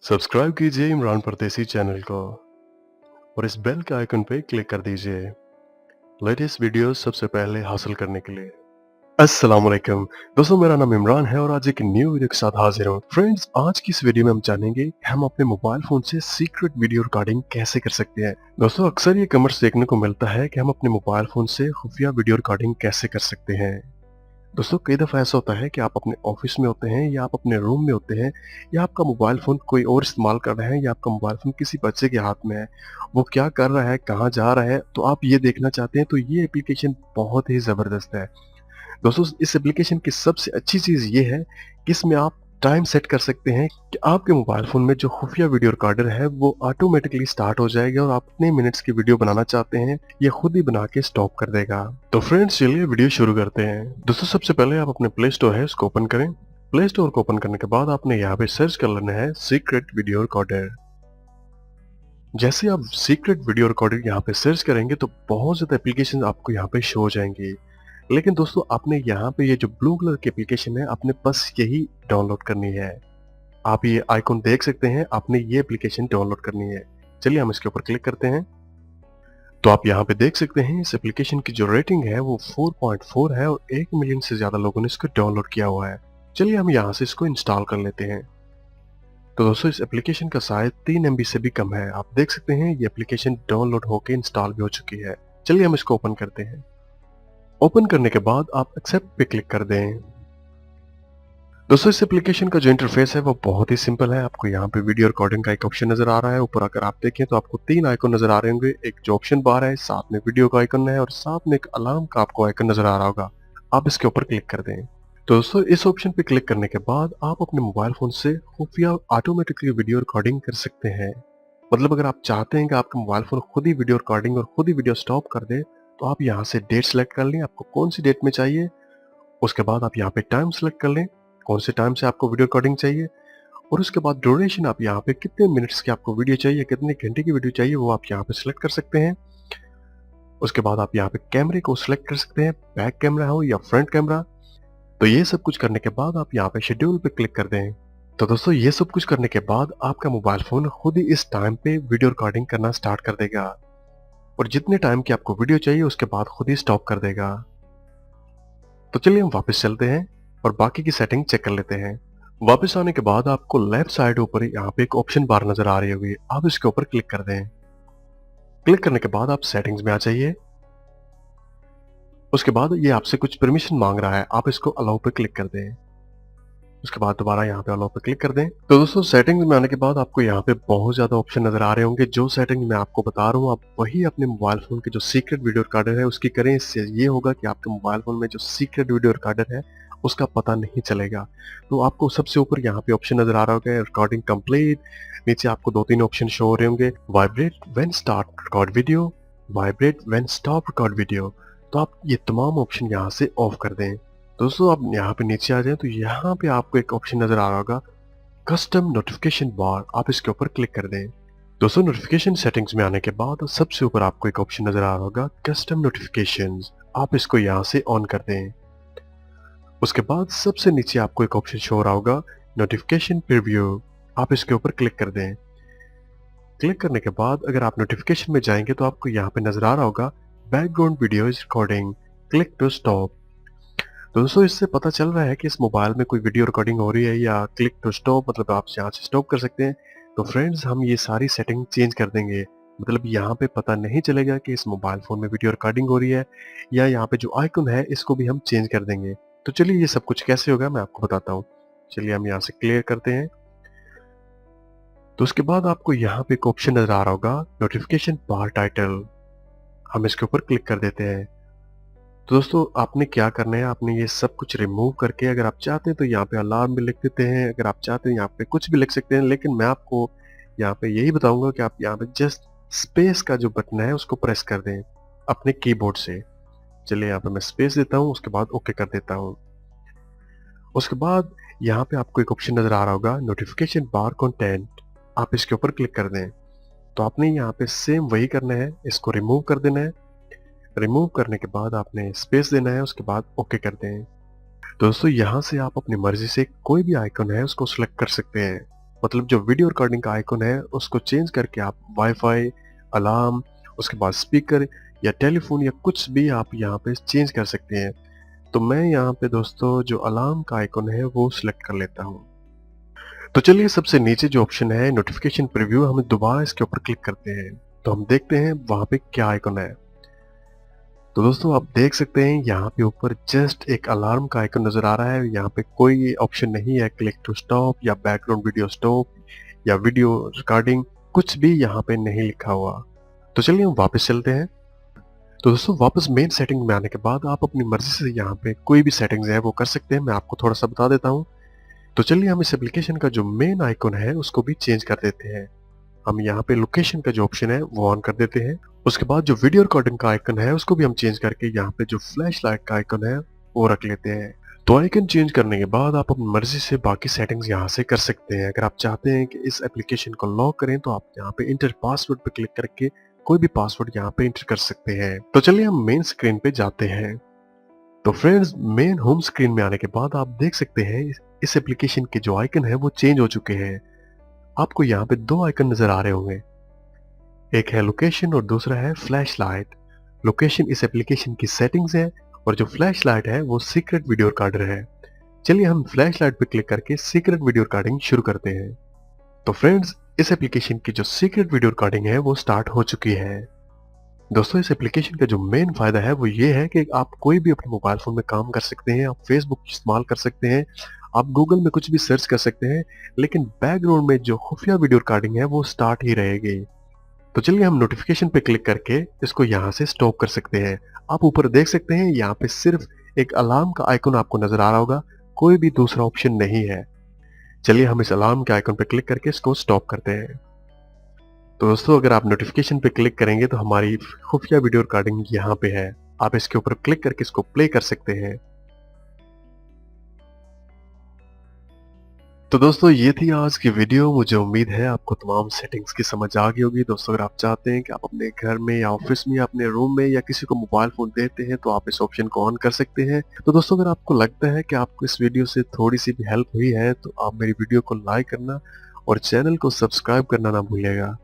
Subscribe कीजिए इमरान परदेसी channel को और इस बेल के आइकन पे क्लिक कर दीजिए लेटेस्ट वीडियोस सबसे पहले हासिल करने के लिए। अस्सलाम वालेकुम दोस्तों, मेरा नाम इमरान है और आज एक न्यू वीडियो के साथ हाजिर हूँ। फ्रेंड्स, आज की इस वीडियो में हम जानेंगे कि हम अपने मोबाइल फोन से सीक्रेट वीडियो रिकॉर्डिंग कैसे कर सकते हैं। दोस्तों, अक्सर ये कमेंट्स देखने को मिलता है कि हम अपने मोबाइल फोन से खुफिया वीडियो रिकॉर्डिंग कैसे कर सकते हैं। दोस्तों, कई दफ़ा ऐसा होता है कि आप अपने ऑफिस में होते हैं या आप अपने रूम में होते हैं या आपका मोबाइल फ़ोन कोई और इस्तेमाल कर रहा है या आपका मोबाइल फ़ोन किसी बच्चे के हाथ में है। वो क्या कर रहा है, कहाँ जा रहा है, तो आप ये देखना चाहते हैं, तो ये एप्लीकेशन बहुत ही ज़बरदस्त है। दोस्तों, इस एप्लीकेशन की सबसे अच्छी चीज़ ये है कि इसमें आप टाइम सेट कर सकते हैं कि आपके मोबाइल फ़ोन में जो खुफिया वीडियो रिकॉर्डर है वो ऑटोमेटिकली स्टार्ट हो जाएगा और आप कितने मिनट्स की वीडियो बनाना चाहते हैं ये खुद ही बना के स्टॉप कर देगा। तो फ्रेंड्स, चलिए वीडियो शुरू करते हैं। दोस्तों, सबसे पहले आप अपने प्ले स्टोर है उसको ओपन करें। प्ले स्टोर को ओपन करने के बाद आपने यहाँ पे सर्च कर लेना है सीक्रेट वीडियो रिकॉर्डर। जैसे आप सीक्रेट वीडियो रिकॉर्डर यहाँ पे सर्च करेंगे तो बहुत ज्यादा एप्लीकेशन आपको यहाँ पे शो हो जाएंगी, लेकिन दोस्तों आपने यहाँ पे ये जो ब्लू कलर की एप्लीकेशन है आपने बस यही डाउनलोड करनी है। आप ये आइकॉन देख सकते हैं, आपने ये एप्लीकेशन डाउनलोड करनी है। चलिए हम इसके ऊपर क्लिक करते हैं। तो आप यहाँ पे देख सकते हैं इस एप्लीकेशन की जो रेटिंग है वो 4.4 है और 1 मिलियन से ज्यादा लोगों ने इसको डाउनलोड किया हुआ है। चलिए हम यहाँ से इसको इंस्टॉल कर लेते हैं। तो दोस्तों, इस एप्लीकेशन का साइज 3 MB से भी कम है। आप देख सकते हैं ये एप्लीकेशन डाउनलोड होकर इंस्टॉल भी हो चुकी है। चलिए हम इसको ओपन करते हैं। ओपन करने के बाद आप एक्सेप्ट पे क्लिक कर दें। दोस्तों, इस एप्लीकेशन का जो इंटरफेस है वो बहुत ही सिंपल है। आपको यहाँ पे वीडियो रिकॉर्डिंग का एक ऑप्शन नजर आ रहा है। ऊपर अगर आप देखें तो आपको 3 आइकन नजर आ रहे होंगे। एक जो ऑप्शन बार है, साथ में वीडियो का आइकन है और साथ में एक अलार्म का आपको आइकन नजर आ रहा होगा। आप इसके ऊपर क्लिक कर दें। तो दोस्तों, इस ऑप्शन पे क्लिक करने के बाद आप अपने मोबाइल फोन से खुफिया ऑटोमेटिकली वीडियो रिकॉर्डिंग कर सकते हैं। मतलब अगर आप चाहते हैं कि आपका मोबाइल फोन खुद ही वीडियो रिकॉर्डिंग और खुद ही वीडियो स्टॉप कर दे, तो आप यहाँ से डेट सेलेक्ट कर लें, आपको कौन सी डेट में चाहिए। उसके बाद आप यहाँ पे टाइम सेलेक्ट कर लें, कौन से टाइम से आपको वीडियो रिकॉर्डिंग चाहिए। और उसके बाद ड्यूरेशन, आप यहाँ पे कितने मिनट्स की आपको वीडियो चाहिए, कितने घंटे की वीडियो चाहिए, वो आप यहाँ पे सिलेक्ट कर सकते हैं। उसके बाद आप यहाँ पे कैमरे को सिलेक्ट कर सकते हैं, बैक कैमरा हो या फ्रंट कैमरा। तो ये सब कुछ करने के बाद आप यहाँ पे शेड्यूल पे क्लिक कर दें। तो दोस्तों, ये सब कुछ करने के बाद आपका मोबाइल फोन खुद ही इस टाइम पे वीडियो रिकॉर्डिंग करना स्टार्ट कर देगा और जितने टाइम की आपको वीडियो चाहिए उसके बाद खुद ही स्टॉप कर देगा। तो चलिए हम वापस चलते हैं और बाकी की सेटिंग चेक कर लेते हैं। वापस आने के बाद आपको लेफ्ट साइड ऊपर यहाँ पे एक ऑप्शन बार नजर आ रही होगी, आप इसके ऊपर क्लिक कर दें। क्लिक करने के बाद आप सेटिंग्स में आ जाइए। उसके बाद ये आपसे कुछ परमिशन मांग रहा है, आप इसको अलाउ पे क्लिक कर दें। उसके बाद दोबारा यहाँ पे अलाउ पे क्लिक कर दें। तो दोस्तों, सेटिंग्स में आने के बाद आपको यहाँ पे बहुत ज्यादा ऑप्शन नजर आ रहे होंगे। जो सेटिंग मैं आपको बता रहा हूँ आप वही अपने मोबाइल फोन के जो सीक्रेट वीडियो रिकॉर्डर है उसकी करें। इससे ये होगा कि आपके मोबाइल फोन में जो सीक्रेट वीडियो रिकॉर्डर है उसका पता नहीं चलेगा। तो आपको सबसे ऊपर यहाँ पे ऑप्शन नजर आ रहा होगा रिकॉर्डिंग कंप्लीट। नीचे आपको 2-3 ऑप्शन शो हो रहे होंगे, vibrate when start record video, vibrate when stop record video. तो आप ये तमाम ऑप्शन यहाँ से ऑफ कर दें। दोस्तों, आप यहाँ पे नीचे आ जाएं तो यहाँ पे आपको एक ऑप्शन नजर आ रहा होगा कस्टम नोटिफिकेशन बार, आप इसके ऊपर क्लिक कर दें। दोस्तों, नोटिफिकेशन सेटिंग्स में आने के बाद सबसे ऊपर आपको एक ऑप्शन नजर आ रहा होगा कस्टम नोटिफिकेशंस, आप इसको यहाँ से ऑन कर दें। उसके बाद सबसे नीचे आपको एक ऑप्शन शो हो रहा होगा नोटिफिकेशन प्रीव्यू, आप इसके ऊपर क्लिक कर दें। क्लिक करने के बाद अगर आप नोटिफिकेशन में जाएंगे तो आपको यहाँ पे नजर आ रहा होगा background video is recording, click to stop. दोस्तों, इससे पता चल रहा है कि इस मोबाइल में कोई वीडियो रिकॉर्डिंग हो रही है या क्लिक टू स्टॉप मतलब आप यहाँ से स्टॉप कर सकते हैं। तो फ्रेंड्स, हम ये सारी सेटिंग चेंज कर देंगे। मतलब यहाँ पे पता नहीं चलेगा कि इस मोबाइल फोन में वीडियो रिकॉर्डिंग हो रही है। या यहाँ पे जो आइकन है इसको भी हम चेंज कर देंगे। तो चलिए ये सब कुछ कैसे होगा मैं आपको बताता हूँ। चलिए हम यहाँ से क्लियर करते हैं। तो उसके बाद आपको यहाँ पे एक ऑप्शन नजर आ रहा होगा नोटिफिकेशन बार टाइटल, हम इसके ऊपर क्लिक कर देते हैं। तो दोस्तों, आपने क्या करना है, आपने ये सब कुछ रिमूव करके अगर आप चाहते हैं तो यहाँ पे अलार्म भी लिख देते हैं, अगर आप चाहते हैं यहाँ पे कुछ भी लिख सकते हैं। लेकिन मैं आपको यहाँ पे यही बताऊंगा कि आप यहाँ पे जस्ट स्पेस का जो बटन है उसको प्रेस कर दें अपने कीबोर्ड से। चलिए यहाँ पे मैं स्पेस देता हूँ, उसके बाद ओके कर देता हूँ। उसके बाद यहाँ पे आपको एक ऑप्शन नजर आ रहा होगा नोटिफिकेशन बार कंटेंट, आप इसके ऊपर क्लिक कर दें। तो आपने यहाँ पे सेम वही करना है, इसको रिमूव कर देना है। रिमूव करने के बाद आपने स्पेस देना है, उसके बाद ओके कर दें। दोस्तों, यहाँ से आप अपनी मर्जी से कोई भी आइकन है उसको सिलेक्ट कर सकते हैं मतलब जो वीडियो रिकॉर्डिंग का आइकन है उसको चेंज करके आप वाईफाई, अलार्म, उसके बाद स्पीकर या टेलीफोन या कुछ भी आप यहाँ पे चेंज कर सकते हैं। तो मैं यहाँ पे दोस्तों जो अलार्म का आइकन है वो सिलेक्ट कर लेता हूँ। तो चलिए सबसे नीचे जो ऑप्शन है नोटिफिकेशन प्रीव्यू, हम दोबारा इसके ऊपर क्लिक करते हैं तो हम देखते हैं वहां पे क्या आइकन है। तो दोस्तों आप देख सकते हैं यहाँ पे ऊपर जस्ट एक अलार्म का आइकन नजर आ रहा है। यहाँ पे कोई ऑप्शन नहीं है क्लिक टू स्टॉप या बैकग्राउंड वीडियो स्टॉप या वीडियो रिकॉर्डिंग, कुछ भी यहाँ पे नहीं लिखा हुआ। तो चलिए हम वापस चलते हैं। तो दोस्तों वापस मेन सेटिंग में आने के बाद आप अपनी मर्जी से यहाँ पे कोई भी सेटिंग्स है वो कर सकते हैं। मैं आपको थोड़ा सा बता देता हूँ। तो चलिए हम इस एप्लीकेशन का जो मेन आइकन है उसको भी चेंज कर देते हैं। हम यहाँ पे लोकेशन का जो ऑप्शन है वो ऑन कर देते हैं। उसके बाद जो वीडियो रिकॉर्डिंग का आइकन है उसको भी हम चेंज करके यहाँ पे जो फ्लैश लाइट का आइकन है वो रख लेते हैं। तो आइकन चेंज करने के बाद आप अपनी मर्जी से बाकी सेटिंग्स यहाँ से कर सकते हैं। अगर आप चाहते हैं कि इस एप्लीकेशन को लॉक करें तो आप यहाँ पे इंटर पासवर्ड पे क्लिक करके कोई भी पासवर्ड यहाँ पे इंटर कर सकते हैं। तो चलिए हम मेन स्क्रीन पे जाते हैं। तो फ्रेंड्स मेन होम स्क्रीन में आने के बाद आप देख सकते हैं इस एप्लीकेशन के जो आइकन है वो चेंज हो चुके हैं। आपको यहाँ पे दो आइकन नजर आ रहे होंगे, एक है लोकेशन और दूसरा है फ्लैश लाइट। लोकेशन इस एप्लीकेशन की सेटिंग्स है और जो फ्लैश लाइट है वो सीक्रेट वीडियो रिकॉर्डर है। चलिए हम फ्लैश लाइट पे क्लिक करके सीक्रेट वीडियो रिकॉर्डिंग शुरू करते हैं। तो फ्रेंड्स इस एप्लीकेशन की जो सीक्रेट वीडियो रिकॉर्डिंग है वो स्टार्ट हो चुकी है। दोस्तों इस एप्लीकेशन का जो मेन फायदा है वो ये है कि आप कोई भी अपने मोबाइल फोन में काम कर सकते हैं, आप फेसबुक इस्तेमाल कर सकते हैं, आप गूगल में कुछ भी सर्च कर सकते हैं, लेकिन बैकग्राउंड में जो खुफिया वीडियो रिकॉर्डिंग है वो स्टार्ट ही रहेगी। तो चलिए हम नोटिफिकेशन पे क्लिक करके इसको यहाँ से स्टॉप कर सकते हैं। आप ऊपर देख सकते हैं यहाँ पे सिर्फ एक अलार्म का आइकन आपको नजर आ रहा होगा, कोई भी दूसरा ऑप्शन नहीं है। चलिए हम इस अलार्म के आइकन पे क्लिक करके इसको स्टॉप करते हैं। तो दोस्तों अगर आप नोटिफिकेशन पे क्लिक करेंगे तो हमारी खुफिया वीडियो रिकॉर्डिंग यहाँ पे है। आप इसके ऊपर क्लिक करके इसको प्ले कर सकते हैं। तो दोस्तों ये थी आज की वीडियो। मुझे उम्मीद है आपको तमाम सेटिंग्स की समझ आ गई होगी। दोस्तों अगर आप चाहते हैं कि आप अपने घर में या ऑफिस में या अपने रूम में या किसी को मोबाइल फोन देते हैं तो आप इस ऑप्शन को ऑन कर सकते हैं। तो दोस्तों अगर आपको लगता है कि आपको इस वीडियो से थोड़ी सी भी हेल्प हुई है तो आप मेरी वीडियो को लाइक करना और चैनल को सब्सक्राइब करना ना भूलिएगा।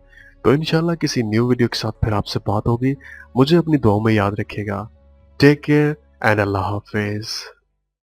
तो इंशाल्लाह किसी न्यू वीडियो के साथ फिर आपसे बात होगी। मुझे अपनी दुआओं में याद रखिएगा। टेक केयर एंड अल्लाह हाफिज।